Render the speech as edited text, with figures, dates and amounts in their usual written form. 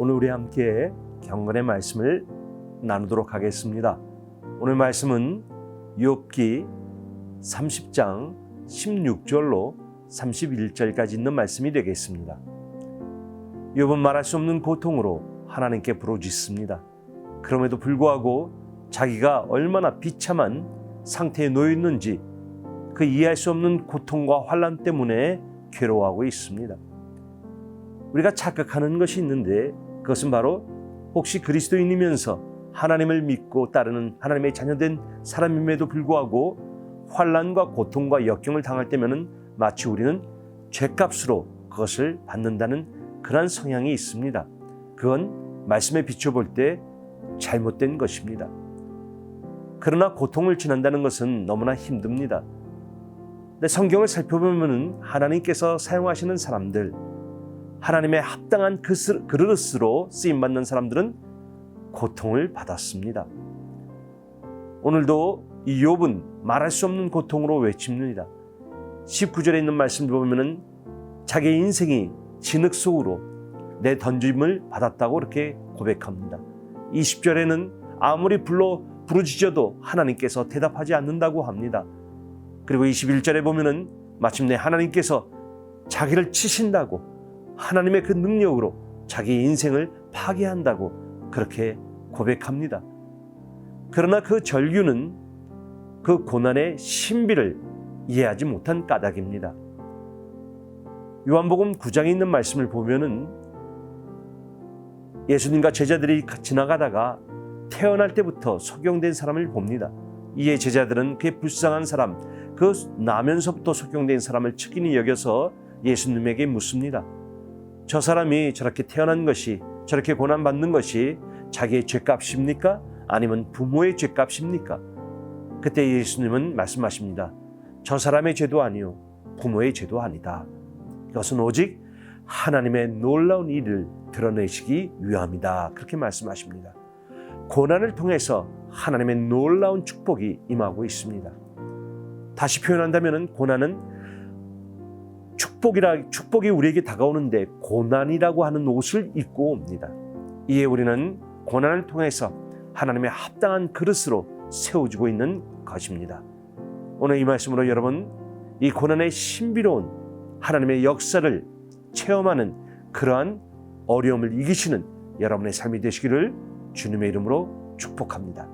오늘 우리 함께 경건의 말씀을 나누도록 하겠습니다. 오늘 말씀은 욥기 30장 16절로 31절까지 있는 말씀이 되겠습니다. 욥은 말할 수 없는 고통으로 하나님께 부르짖습니다. 그럼에도 불구하고 자기가 얼마나 비참한 상태에 놓여 있는지 그 이해할 수 없는 고통과 환난 때문에 괴로워하고 있습니다. 우리가 착각하는 것이 있는데 그것은 바로 혹시 그리스도인이면서 하나님을 믿고 따르는 하나님의 자녀된 사람임에도 불구하고 환난과 고통과 역경을 당할 때면은 마치 우리는 죗값으로 그것을 받는다는 그러한 성향이 있습니다. 그건 말씀에 비춰볼 때 잘못된 것입니다. 그러나 고통을 지난다는 것은 너무나 힘듭니다. 근데 성경을 살펴보면 하나님께서 사용하시는 사람들, 하나님의 합당한 그릇으로 쓰임받는 사람들은 고통을 받았습니다. 오늘도 이 욥은 말할 수 없는 고통으로 외칩니다. 19절에 있는 말씀을 보면 자기의 인생이 진흙 속으로 내던짐을 받았다고 이렇게 고백합니다. 20절에는 아무리 부르짖어도 하나님께서 대답하지 않는다고 합니다. 그리고 21절에 보면 마침내 하나님께서 자기를 치신다고, 하나님의 그 능력으로 자기의 인생을 파괴한다고 그렇게 고백합니다. 그러나 그 절규는 그 고난의 신비를 이해하지 못한 까닭입니다. 요한복음 9장에 있는 말씀을 보면은 예수님과 제자들이 지나가다가 태어날 때부터 속용된 사람을 봅니다. 이에 제자들은 그의 불쌍한 사람, 그 나면서부터 속용된 사람을 측은히 여겨서 예수님에게 묻습니다. 저 사람이 저렇게 태어난 것이, 저렇게 고난받는 것이 자기의 죄값입니까? 아니면 부모의 죄값입니까? 그때 예수님은 말씀하십니다. 저 사람의 죄도 아니요 부모의 죄도 아니다. 이것은 오직 하나님의 놀라운 일을 드러내시기 위함이다. 그렇게 말씀하십니다. 고난을 통해서 하나님의 놀라운 축복이 임하고 있습니다. 다시 표현한다면 고난은 축복이 우리에게 다가오는데 고난이라고 하는 옷을 입고 옵니다. 이에 우리는 고난을 통해서 하나님의 합당한 그릇으로 세워지고 있는 것입니다. 오늘 이 말씀으로 여러분, 이 고난의 신비로운 하나님의 역사를 체험하는 그러한 어려움을 이기시는 여러분의 삶이 되시기를 주님의 이름으로 축복합니다.